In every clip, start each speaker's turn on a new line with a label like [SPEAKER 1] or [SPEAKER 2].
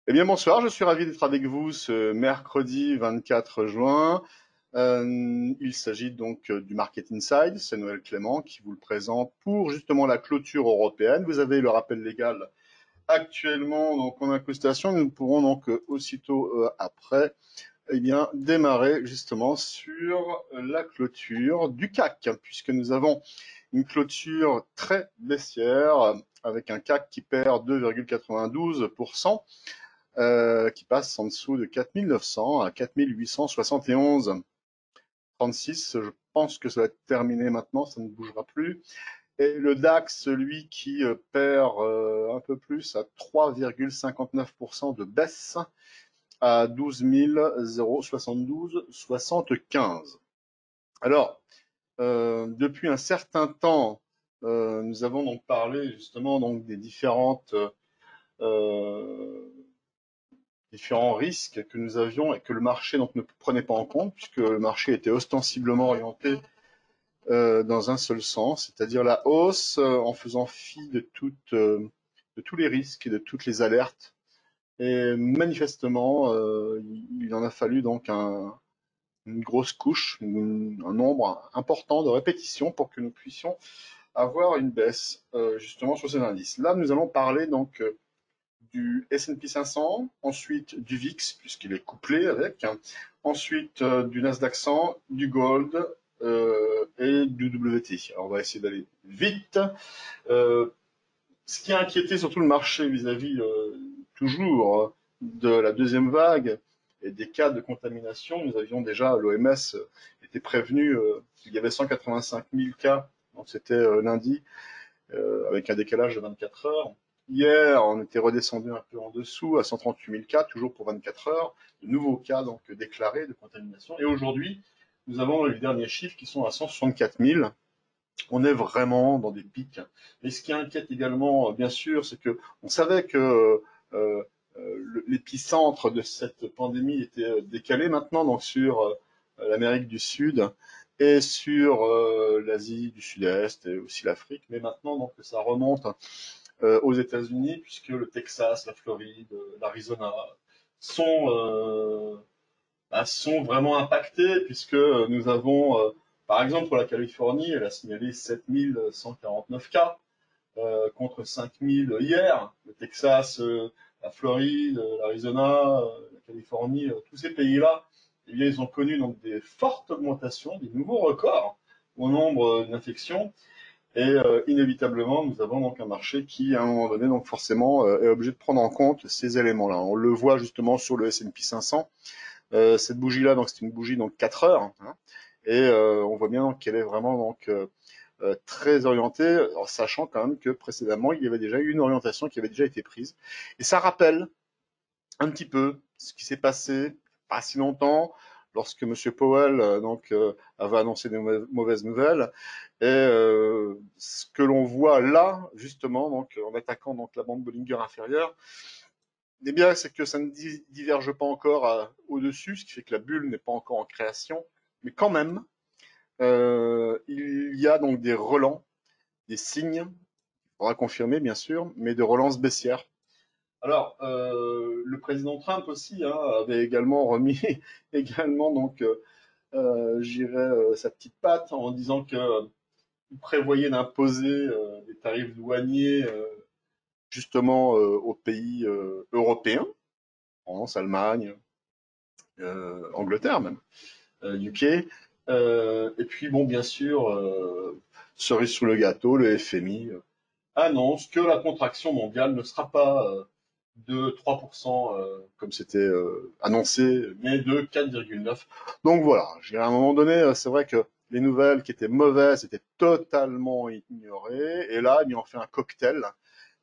[SPEAKER 1] Eh bien, bonsoir, je suis ravi d'être avec vous ce mercredi 24 juin. Il s'agit donc du Market Inside, c'est Noël Clément qui vous le présente pour justement la clôture européenne. Vous avez le rappel légal actuellement donc en incrustation. Nous pourrons donc aussitôt après eh bien, démarrer justement sur la clôture du CAC, puisque nous avons une clôture très baissière avec un CAC qui perd 2,92%. Qui passe en dessous de 4900 à 4871,36. Je pense que ça va être terminé maintenant, ça ne bougera plus. Et le DAX, celui qui perd un peu plus à 3,59% de baisse à 12 072,75. Alors, depuis un certain temps, nous avons donc parlé justement donc des différents risques que nous avions et que le marché donc ne prenait pas en compte, puisque le marché était ostensiblement orienté dans un seul sens, c'est-à-dire la hausse en faisant fi de tous les risques et de toutes les alertes. Et manifestement, il en a fallu donc une grosse couche, un nombre important de répétitions pour que nous puissions avoir une baisse justement sur ces indices. Là, nous allons parler donc du S&P 500, ensuite du VIX, puisqu'il est couplé avec, ensuite du Nasdaq 100, du Gold et du WT. Alors on va essayer d'aller vite. Ce qui a inquiété surtout le marché vis-à-vis toujours de la deuxième vague et des cas de contamination, nous avions déjà, l'OMS était prévenu qu'il y avait 185 000 cas, donc c'était lundi, avec un décalage de 24 heures. Hier, on était redescendu un peu en dessous, à 138 000 cas, toujours pour 24 heures, de nouveaux cas donc déclarés de contamination. Et aujourd'hui, nous avons les derniers chiffres qui sont à 164 000. On est vraiment dans des pics. Et ce qui inquiète également, bien sûr, c'est que on savait que l'épicentre de cette pandémie était décalé maintenant, donc sur l'Amérique du Sud et sur l'Asie du Sud-Est et aussi l'Afrique. Mais maintenant, donc, ça remonte aux États-Unis, puisque le Texas, la Floride, l'Arizona sont vraiment impactés, puisque nous avons, par exemple, pour la Californie, elle a signalé 7149 cas contre 5000 hier. Le Texas, la Floride, l'Arizona, la Californie, tous ces pays-là, eh bien, ils ont connu donc des fortes augmentations, des nouveaux records au nombre d'infections. Et inévitablement, nous avons donc un marché qui, à un moment donné, donc forcément, est obligé de prendre en compte ces éléments-là. On le voit justement sur le S&P 500. Cette bougie-là, donc c'est une bougie donc 4 heures, hein, et on voit bien qu'elle est vraiment donc très orientée, en sachant quand même que précédemment il y avait déjà eu une orientation qui avait déjà été prise. Et ça rappelle un petit peu ce qui s'est passé pas si longtemps lorsque M. Powell avait annoncé des mauvaises nouvelles. Et ce que l'on voit là, justement, donc en attaquant donc la bande Bollinger inférieure, eh bien, c'est que ça ne diverge pas encore au-dessus, ce qui fait que la bulle n'est pas encore en création. Mais quand même, il y a donc des relents, des signes, il faudra confirmer bien sûr, mais de relance baissière. Alors, le président Trump aussi avait également remis également donc, sa petite patte en disant qu'il prévoyait d'imposer des tarifs douaniers justement aux pays européens, France, Allemagne, Angleterre même, UK. Et puis bon, bien sûr, cerise sur le gâteau, le FMI annonce que la contraction mondiale ne sera pas de 3% comme c'était annoncé, mais de 4,9%. Donc voilà, à un moment donné, c'est vrai que les nouvelles qui étaient mauvaises étaient totalement ignorées, et là, il en fait un cocktail,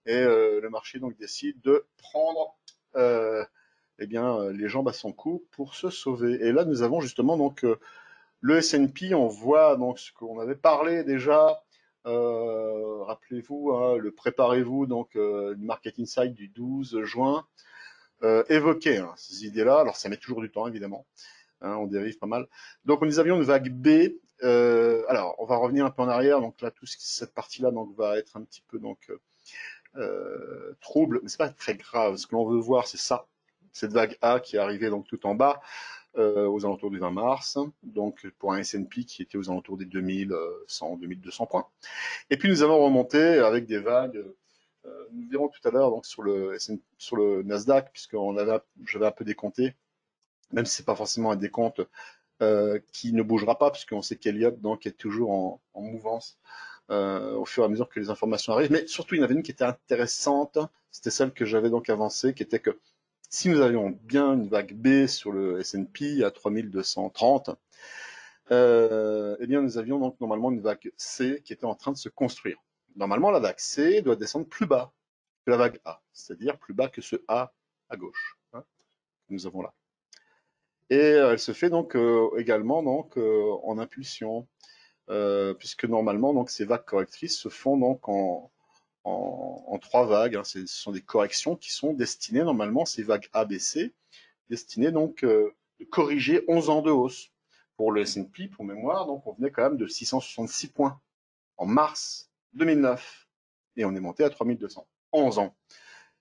[SPEAKER 1] et le marché donc décide de prendre eh bien, les jambes à son cou pour se sauver. Et là, nous avons justement donc le S&P, on voit donc ce qu'on avait parlé déjà. Rappelez-vous, hein, le préparez-vous donc du Market Insight du 12 juin évoquait ces idées-là. Alors ça met toujours du temps évidemment, hein, on dérive pas mal. Donc nous avions une vague B. Alors on va revenir un peu en arrière. Donc là, cette partie-là donc va être un petit peu donc trouble, mais c'est pas très grave. Ce que l'on veut voir, c'est ça. cette vague A qui est arrivée donc tout en bas, aux alentours du 20 mars, donc pour un S&P qui était aux alentours des 2100, 2200 points. Et puis nous avons remonté avec des vagues, nous verrons tout à l'heure donc sur le Nasdaq, j'avais un peu décompté, même si c'est pas forcément un décompte qui ne bougera pas, puisqu'on sait qu'Elliott donc est toujours en mouvance au fur et à mesure que les informations arrivent. Mais surtout, il y en avait une qui était intéressante, c'était celle que j'avais donc avancée, qui était que si nous avions bien une vague B sur le S&P à 3230, eh bien nous avions donc normalement une vague C qui était en train de se construire. Normalement, la vague C doit descendre plus bas que la vague A, c'est-à-dire plus bas que ce A à gauche, hein, que nous avons là. Et elle se fait donc également donc en impulsion, puisque normalement donc ces vagues correctrices se font donc en trois vagues, hein. Ce sont des corrections qui sont destinées normalement, ces vagues A, B, C, destinées donc de corriger 11 ans de hausse. Pour le S&P, pour mémoire, donc on venait quand même de 666 points en mars 2009 et on est monté à 3200, 11 ans.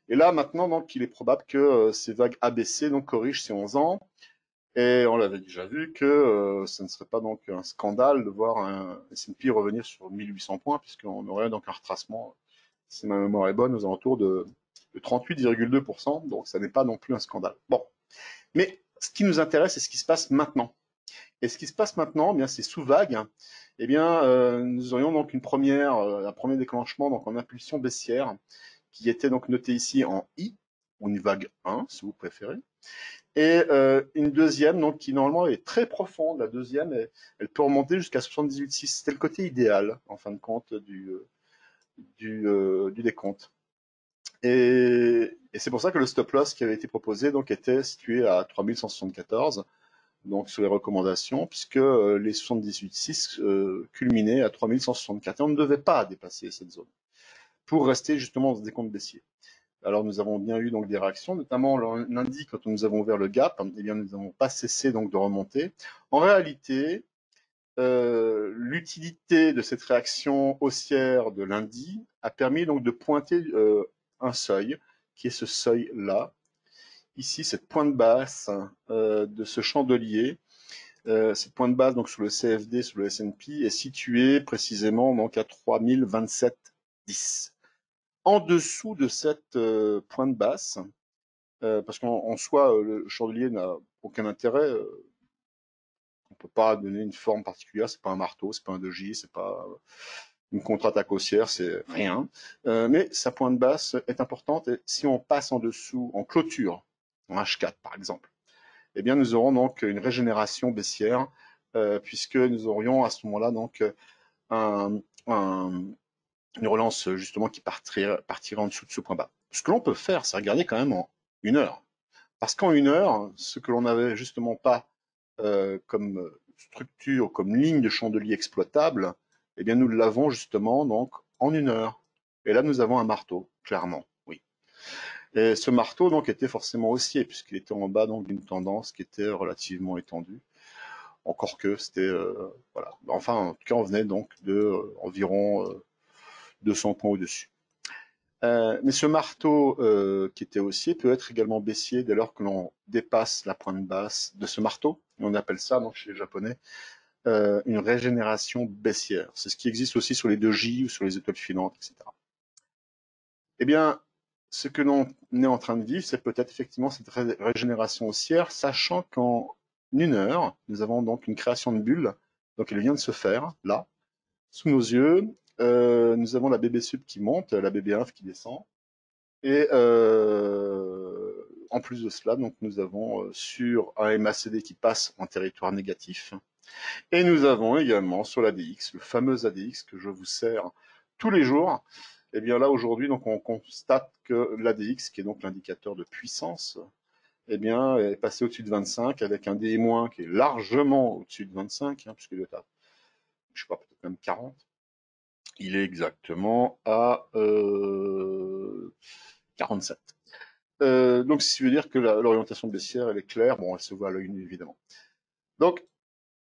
[SPEAKER 1] Et là maintenant donc il est probable que ces vagues ABC donc corrigent ces 11 ans. Et on l'avait déjà vu que ce ne serait pas donc un scandale de voir un S&P revenir sur 1800 points, puisqu'on aurait donc un retracement, si ma mémoire est bonne, aux alentours de 38,2%. Donc ça n'est pas non plus un scandale. Bon, mais ce qui nous intéresse, c'est ce qui se passe maintenant. Et ce qui se passe maintenant, eh bien, c'est sous vague. Eh bien, nous aurions donc un premier déclenchement donc en impulsion baissière, qui était donc noté ici en I, ou une vague 1, si vous préférez. Et une deuxième, donc, qui normalement est très profonde. La deuxième, elle peut remonter jusqu'à 78,6. C'était le côté idéal, en fin de compte, du décompte. Et c'est pour ça que le stop loss qui avait été proposé donc, était situé à 3174, donc sur les recommandations, puisque les 78,6 culminaient à 3164. Et on ne devait pas dépasser cette zone pour rester justement dans ce décompte baissier. Alors nous avons bien eu donc des réactions, notamment lundi quand nous avons ouvert le gap, eh bien nous n'avons pas cessé donc de remonter. En réalité, l'utilité de cette réaction haussière de lundi a permis donc de pointer un seuil, qui est ce seuil-là. Ici, cette pointe basse de ce chandelier, cette pointe basse donc sur le CFD, sur le S&P, est située précisément donc à 3027,10. En dessous de cette pointe basse, parce qu'en soi, le chandelier n'a aucun intérêt. On ne peut pas donner une forme particulière. C'est pas un marteau, c'est pas un doji, c'est pas une contre-attaque haussière, c'est rien. Mais sa pointe basse est importante. Et si on passe en dessous, en clôture, en H4 par exemple, eh bien nous aurons donc une régénération baissière, puisque nous aurions à ce moment-là donc un, une relance justement qui partirait en dessous de ce point bas. Ce que l'on peut faire, c'est regarder quand même en une heure. Parce qu'en une heure, ce que l'on n'avait justement pas comme structure, comme ligne de chandelier exploitable, eh bien nous l'avons justement donc en une heure. Et là, nous avons un marteau, clairement, oui. Et ce marteau donc était forcément haussier, puisqu'il était en bas donc d'une tendance qui était relativement étendue. Encore que c'était voilà. Enfin, en tout cas, on venait donc de environ 200 points au-dessus. Mais ce marteau qui était haussier peut être également baissier dès lors que l'on dépasse la pointe basse de ce marteau. On appelle ça, donc, chez les Japonais, une régénération baissière. C'est ce qui existe aussi sur les doji ou sur les étoiles filantes, etc. Eh bien, ce que l'on est en train de vivre, c'est peut-être effectivement cette régénération haussière, sachant qu'en une heure, nous avons donc une création de bulle. Donc, elle vient de se faire, là, sous nos yeux. Nous avons la BB sub qui monte, la BB1 qui descend. Et en plus de cela, donc nous avons sur un MACD qui passe en territoire négatif. Et nous avons également sur l'ADX, le fameux ADX que je vous sers tous les jours. Et bien là, aujourd'hui, donc on constate que l'ADX, qui est donc l'indicateur de puissance, eh bien, est passé au-dessus de 25 avec un DI- qui est largement au-dessus de 25, hein, puisqu'il est à, je sais pas, peut-être même 40. Il est exactement à 47. Donc, ce qui veut dire que l'orientation baissière, elle est claire. Bon, elle se voit à l'œil nu, évidemment. Donc,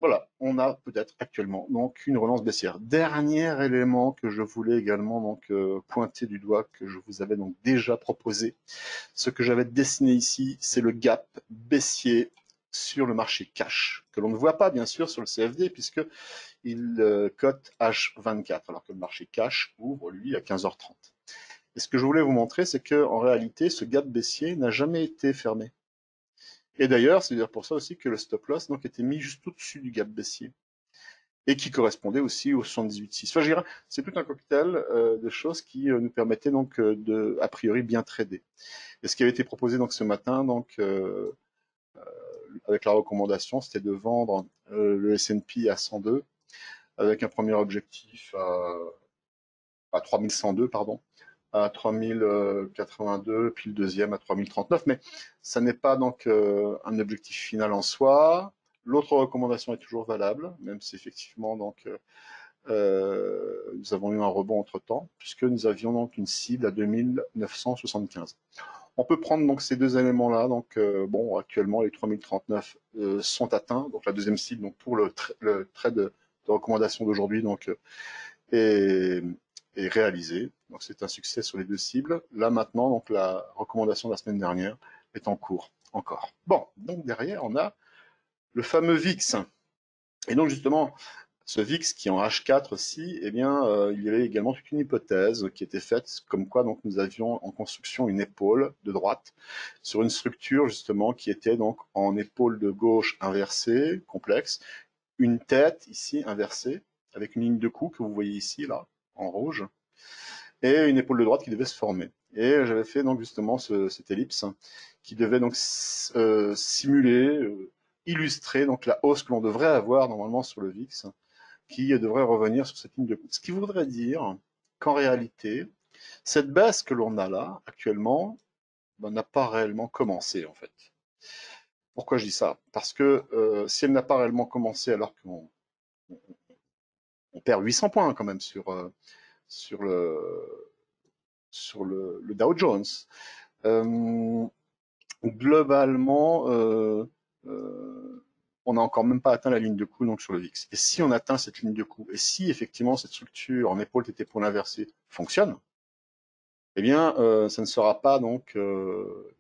[SPEAKER 1] voilà, on a peut-être actuellement donc une relance baissière. Dernier élément que je voulais également donc pointer du doigt, que je vous avais donc déjà proposé. Ce que j'avais dessiné ici, c'est le gap baissier sur le marché cash, que l'on ne voit pas bien sûr sur le CFD puisque il cote H24, alors que le marché cash ouvre lui à 15h30. Et ce que je voulais vous montrer, c'est que en réalité, ce gap baissier n'a jamais été fermé. Et d'ailleurs, c'est pour ça aussi que le stop loss donc était mis juste au-dessus du gap baissier et qui correspondait aussi au 78,6. Enfin, je dirais, c'est tout un cocktail de choses qui nous permettaient donc de, a priori, bien trader. Et ce qui avait été proposé donc ce matin, donc avec la recommandation, c'était de vendre le S&P à 102 avec un premier objectif à 3102, pardon, à 3082, puis le deuxième à 3039. Mais ça n'est pas donc un objectif final en soi. L'autre recommandation est toujours valable, même si effectivement donc nous avons eu un rebond entre temps, puisque nous avions donc une cible à 2975. On peut prendre donc ces deux éléments-là. Donc bon, actuellement les 3039 sont atteints. Donc la deuxième cible donc pour le trade de recommandation d'aujourd'hui donc est réalisé. Donc c'est un succès sur les deux cibles. Là maintenant donc la recommandation de la semaine dernière est en cours encore. Bon, donc derrière on a le fameux VIX. Et donc justement ce VIX qui est en H4 aussi, eh bien, il y avait également toute une hypothèse qui était faite, comme quoi donc nous avions en construction une épaule de droite sur une structure justement qui était donc en épaule de gauche inversée, complexe, une tête ici inversée avec une ligne de cou que vous voyez ici là en rouge, et une épaule de droite qui devait se former. Et j'avais fait donc justement cette ellipse qui devait donc simuler, illustrer donc la hausse que l'on devrait avoir normalement sur le VIX qui devrait revenir sur cette ligne de coût. Ce qui voudrait dire qu'en réalité, cette baisse que l'on a là, actuellement, ben, n'a pas réellement commencé, en fait. Pourquoi je dis ça? Parce que si elle n'a pas réellement commencé alors qu'on perd 800 points quand même sur le, le Dow Jones, euh, globalement, on n'a encore même pas atteint la ligne de coup donc sur le VIX. Et si on atteint cette ligne de coup, et si effectivement cette structure en épaule tété pour l'inversé fonctionne, eh bien, ça ne sera pas donc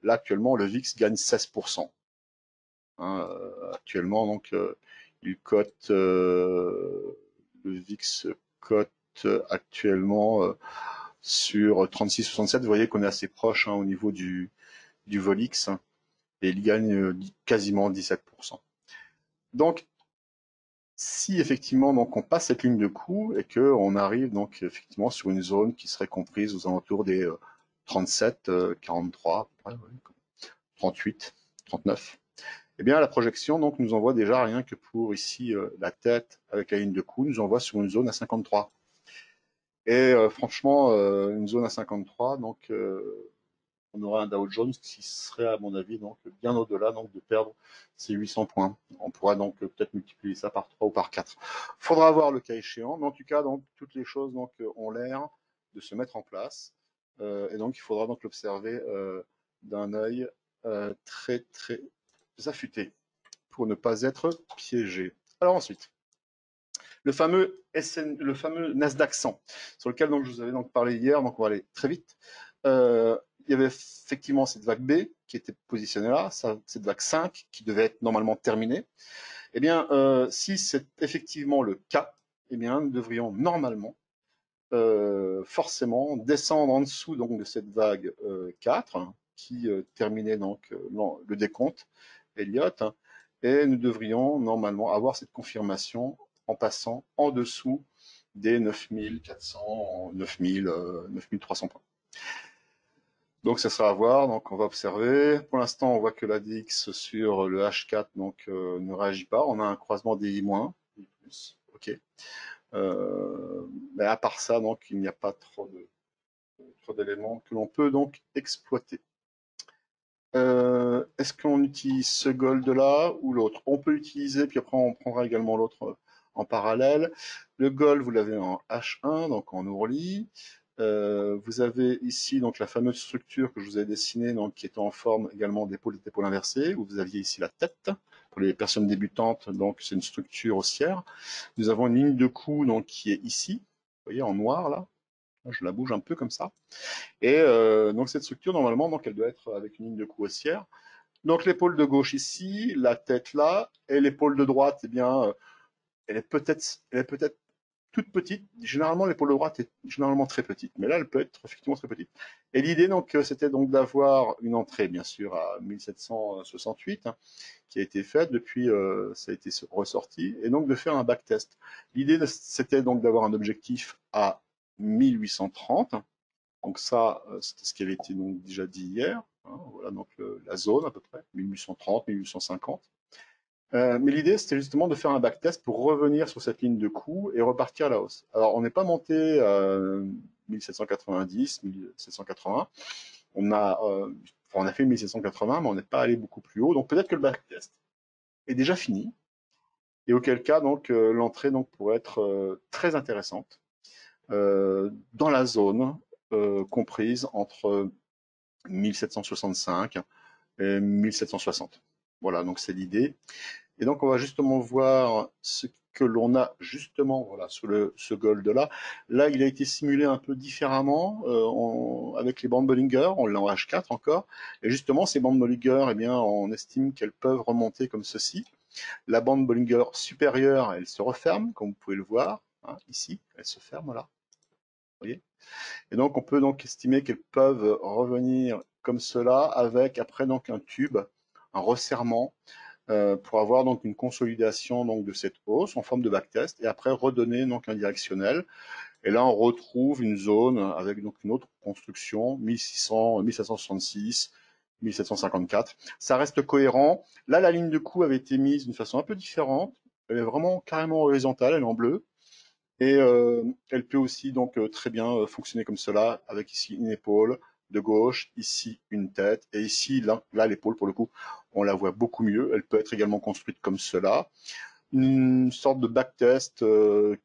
[SPEAKER 1] là actuellement le VIX gagne 16%. Hein, actuellement donc il cote le VIX cote actuellement sur 36,67. Vous voyez qu'on est assez proche hein, au niveau du Volix hein, et il gagne quasiment 17%. Donc si effectivement donc on passe cette ligne de coup et que on arrive donc effectivement sur une zone qui serait comprise aux alentours des 37, 43, 38, 39, eh bien la projection donc nous envoie déjà rien que pour ici la tête avec la ligne de coup, nous envoie sur une zone à 53. Et franchement, une zone à 53, donc on aura un Dow Jones qui serait à mon avis donc bien au-delà donc de perdre ces 800 points. On pourra donc peut-être multiplier ça par 3 ou par 4. Faudra voir le cas échéant, mais en tout cas donc toutes les choses donc ont l'air de se mettre en place et donc il faudra donc l'observer d'un œil très très affûté pour ne pas être piégé. Alors ensuite, le fameux Nasdaq 100, sur lequel donc, je vous avais donc parlé hier, donc on va aller très vite. Il y avait effectivement cette vague B qui était positionnée là, cette vague 5 qui devait être normalement terminée. Eh bien, si c'est effectivement le cas, eh bien, nous devrions normalement forcément descendre en dessous donc, de cette vague 4 hein, qui terminait donc le décompte Elliott, hein, et nous devrions normalement avoir cette confirmation en passant en dessous des 9400, 9300 points. Donc ça sera à voir, donc on va observer. Pour l'instant, on voit que la DX sur le H4 donc, ne réagit pas. On a un croisement des I-, I+, ok. Mais à part ça, donc il n'y a pas trop d'éléments que l'on peut donc exploiter. Est-ce qu'on utilise ce gold là ou l'autre? On peut utiliser, puis après on prendra également l'autre en parallèle. Le gold, vous l'avez en H1, donc en ourli. Vous avez ici donc la fameuse structure que je vous ai dessinée, donc qui est en forme également d'épaule inversée, où vous aviez ici la tête pour les personnes débutantes, donc c'est une structure haussière. Nous avons une ligne de coup donc qui est ici, vous voyez en noir là, je la bouge un peu comme ça. Et donc cette structure normalement donc elle doit être avec une ligne de coup haussière. Donc l'épaule de gauche ici, la tête là, et l'épaule de droite, eh bien elle est peut-être toute petite. Généralement, l'épaule droite est généralement très petite, mais là, elle peut être effectivement très petite. Et l'idée, donc, c'était donc d'avoir une entrée, bien sûr, à 1768, hein, qui a été faite. Depuis, ça a été ressorti, et donc de faire un backtest. L'idée, c'était donc d'avoir un objectif à 1830. Donc ça, c'était ce qui avait été donc déjà dit hier. Hein, voilà donc la zone à peu près, 1830, 1850. Mais l'idée, c'était justement de faire un backtest pour revenir sur cette ligne de coup et repartir à la hausse. Alors, on n'est pas monté à 1790, 1780. On a fait 1780, mais on n'est pas allé beaucoup plus haut. Donc, peut-être que le backtest est déjà fini. Et auquel cas, donc, l'entrée donc, pourrait être très intéressante dans la zone comprise entre 1765 et 1760. Voilà, donc c'est l'idée. Et donc, on va justement voir ce que l'on a justement voilà, sur ce gold-là. Là, il a été simulé un peu différemment avec les bandes Bollinger. On l'a en H4 encore. Et justement, ces bandes Bollinger, eh bien, on estime qu'elles peuvent remonter comme ceci. La bande Bollinger supérieure, elle se referme, comme vous pouvez le voir. Hein, ici, elle se ferme là. Vous voyez. Et donc, on peut donc estimer qu'elles peuvent revenir comme cela avec après donc un tube, un resserrement pour avoir donc une consolidation donc de cette hausse en forme de backtest et après redonner donc un directionnel. Et là, on retrouve une zone avec donc une autre construction, 1600, 1766, 1754. Ça reste cohérent. Là, la ligne de coup avait été mise d'une façon un peu différente. Elle est vraiment carrément horizontale, elle est en bleu. Et elle peut aussi donc très bien fonctionner comme cela, avec ici une épaule de gauche, ici une tête, et ici, là l'épaule pour le coup, on la voit beaucoup mieux. Elle peut être également construite comme cela. Une sorte de backtest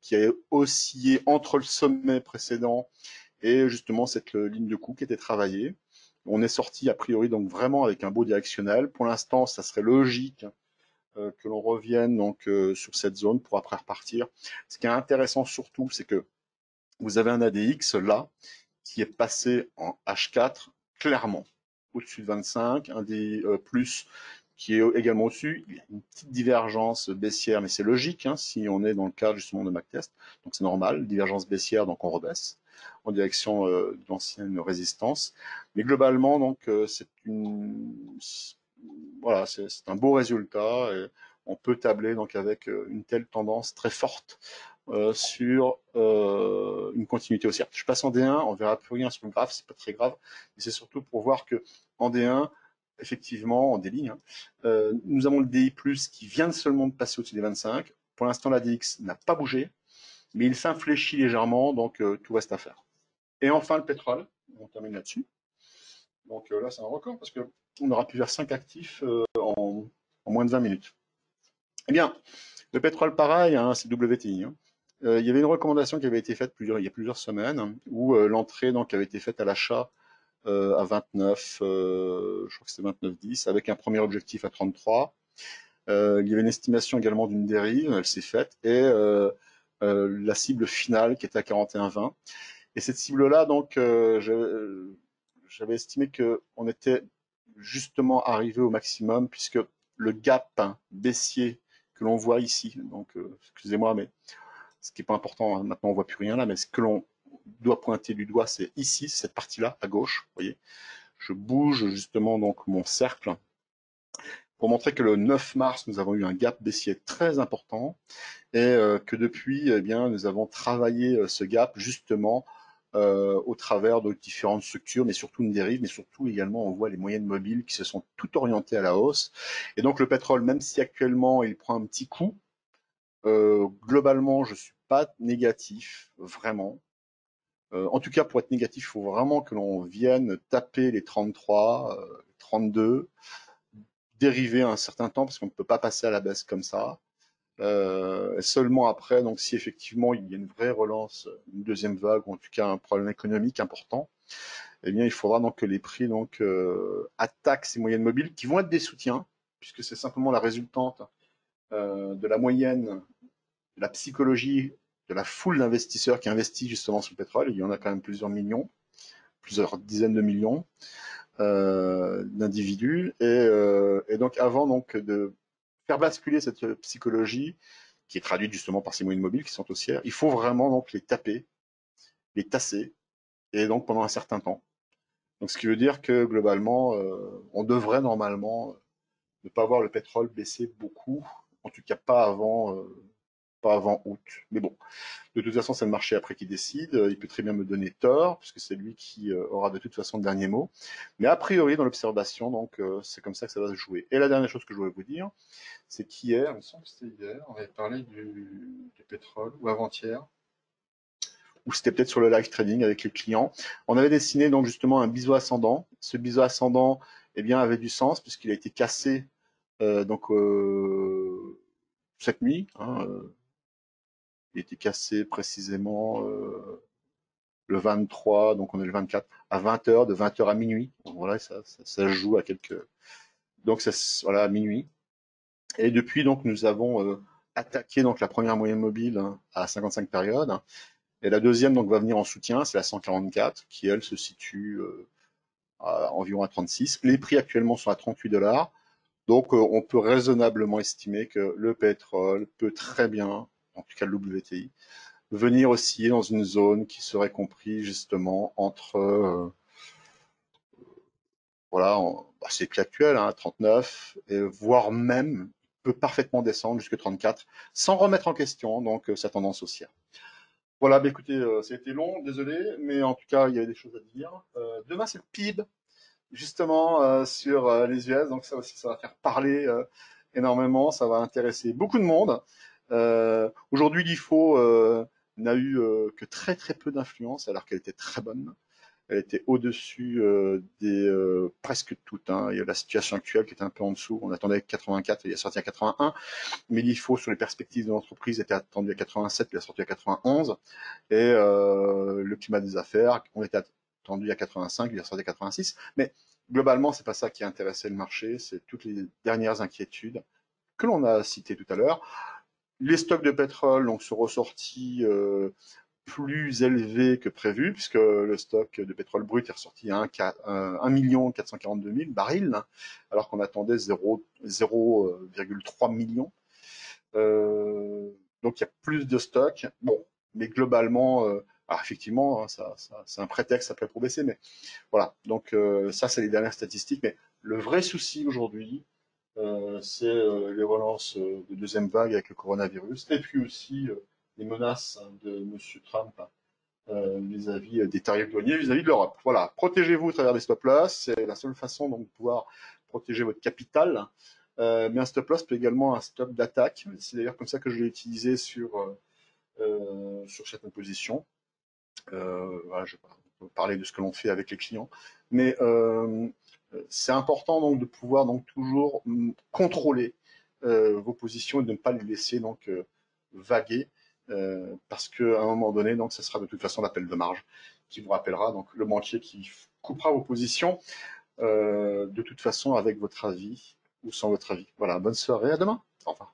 [SPEAKER 1] qui a oscillé entre le sommet précédent et justement cette ligne de coup qui était travaillée. On est sorti a priori donc vraiment avec un beau directionnel. Pour l'instant, ça serait logique que l'on revienne donc sur cette zone pour après repartir. Ce qui est intéressant surtout, c'est que vous avez un ADX là qui est passé en H4 clairement au-dessus de 25, un des plus qui est également au-dessus. Il y a une petite divergence baissière, mais c'est logique hein, si on est dans le cadre justement de backtest. Donc c'est normal, divergence baissière, donc on rebaisse en direction de l'ancienne résistance. Mais globalement, donc c'est voilà, c'est un beau résultat. Et on peut tabler donc avec une telle tendance très forte sur une continuité haussière. Je passe en D1, on verra plus rien sur le graphe, c'est pas très grave, mais c'est surtout pour voir que en D1, effectivement, en D-ligne, hein, nous avons le DI+, qui vient seulement de passer au-dessus des 25. Pour l'instant, la DX n'a pas bougé, mais il s'infléchit légèrement, donc tout reste à faire. Et enfin, le pétrole, on termine là-dessus. Donc là, c'est un record, parce qu'on aura pu faire 5 actifs en moins de 20 minutes. Eh bien, le pétrole, pareil, hein, c'est WTI. Hein. Il y avait une recommandation qui avait été faite il y a plusieurs semaines, où l'entrée donc avait été faite à l'achat à 29, je crois que c'était 29,10, avec un premier objectif à 33. Il y avait une estimation également d'une dérive, elle s'est faite, et la cible finale qui était à 41,20. Et cette cible-là, donc, j'avais estimé qu'on était justement arrivé au maximum, puisque le gap baissier que l'on voit ici, donc excusez-moi, mais ce qui n'est pas important, hein, maintenant on voit plus rien là, mais ce que l'on doit pointer du doigt, c'est ici, cette partie-là, à gauche, vous voyez. Je bouge justement donc mon cercle pour montrer que le 9 mars, nous avons eu un gap baissier très important et que depuis, eh bien, nous avons travaillé ce gap justement au travers de différentes structures, mais surtout une dérive, mais surtout également on voit les moyennes mobiles qui se sont toutes orientées à la hausse. Et donc le pétrole, même si actuellement il prend un petit coup, globalement je suis pas négatif, vraiment. En tout cas, pour être négatif, il faut vraiment que l'on vienne taper les 33, 32, dériver un certain temps, parce qu'on ne peut pas passer à la baisse comme ça. Seulement après, donc si effectivement il y a une vraie relance, une deuxième vague, ou en tout cas un problème économique important, eh bien il faudra donc que les prix donc attaquent ces moyennes mobiles qui vont être des soutiens, puisque c'est simplement la résultante de la moyenne de la psychologie de la foule d'investisseurs qui investissent justement sur le pétrole. Il y en a quand même plusieurs millions, plusieurs dizaines de millions d'individus. Et donc avant donc de faire basculer cette psychologie, qui est traduite justement par ces moyens mobiles qui sont haussières, il faut vraiment donc les taper, les tasser, et donc pendant un certain temps. Donc ce qui veut dire que globalement, on devrait normalement ne pas voir le pétrole baisser beaucoup, en tout cas pas avant août. Mais bon, de toute façon, c'est le marché après qui décide. Il peut très bien me donner tort, puisque c'est lui qui aura de toute façon le dernier mot. Mais a priori, dans l'observation, donc c'est comme ça que ça va se jouer. Et la dernière chose que je voulais vous dire, c'est qu'hier, il me semble que c'était hier, on avait parlé du pétrole, ou avant-hier, ou c'était peut-être sur le live trading avec les clients. On avait dessiné donc justement un biseau ascendant. Ce biseau ascendant, eh bien, avait du sens puisqu'il a été cassé donc cette nuit. Hein, il a été cassé précisément le 23, donc on est le 24, à 20h, de 20h à minuit. Donc, voilà, ça joue à quelques. Donc ça, voilà, à minuit. Et depuis, donc, nous avons attaqué donc la première moyenne mobile hein, à 55 périodes. Et la deuxième donc va venir en soutien, c'est la 144, qui elle se situe environ à 36. Les prix actuellement sont à 38 $. Donc on peut raisonnablement estimer que le pétrole peut très bien, en tout cas le WTI, venir osciller dans une zone qui serait comprise justement entre voilà, c'est le prix actuel, hein, 39, et voire même peut parfaitement descendre jusqu'à 34, sans remettre en question donc sa tendance haussière. Voilà, bah écoutez, ça a été long, désolé, mais en tout cas, il y avait des choses à dire. Demain, c'est le PIB, justement, sur les US, donc ça aussi, ça va faire parler énormément, ça va intéresser beaucoup de monde. Aujourd'hui, l'IFO n'a eu que très très peu d'influence, alors qu'elle était très bonne. Elle était au-dessus des presque toutes. Hein. Il y a la situation actuelle qui était un peu en dessous. On attendait 84, il est sorti à 81. Mais l'IFO sur les perspectives de l'entreprise était attendu à 87, il est sorti à 91. Et le climat des affaires, on était attendu à 85, il est sorti à 86. Mais globalement, c'est pas ça qui a intéressé le marché, c'est toutes les dernières inquiétudes que l'on a citées tout à l'heure. Les stocks de pétrole donc, sont ressortis plus élevés que prévu, puisque le stock de pétrole brut est ressorti à 1 442 000 barils, alors qu'on attendait 0,3 million. Donc il y a plus de stock. Bon, mais globalement, alors effectivement, hein, c'est un prétexte après pour baisser, mais voilà. Donc ça, c'est les dernières statistiques. Mais le vrai souci aujourd'hui, c'est les relances de deuxième vague avec le coronavirus, et puis aussi les menaces hein, de M. Trump vis-à-vis des tarifs douaniers, vis-à-vis de l'Europe. Voilà, protégez-vous à travers des stop-loss, c'est la seule façon donc, de pouvoir protéger votre capital. Mais un stop-loss peut également un stop d'attaque. C'est d'ailleurs comme ça que je l'ai utilisé sur certaines positions. Voilà, je vais parler de ce que l'on fait avec les clients. Mais c'est important donc de pouvoir donc toujours contrôler vos positions et de ne pas les laisser donc vaguer parce qu'à un moment donné donc ce sera de toute façon l'appel de marge qui vous rappellera donc le banquier qui coupera vos positions de toute façon avec votre avis ou sans votre avis. Voilà, bonne soirée, à demain. Au revoir.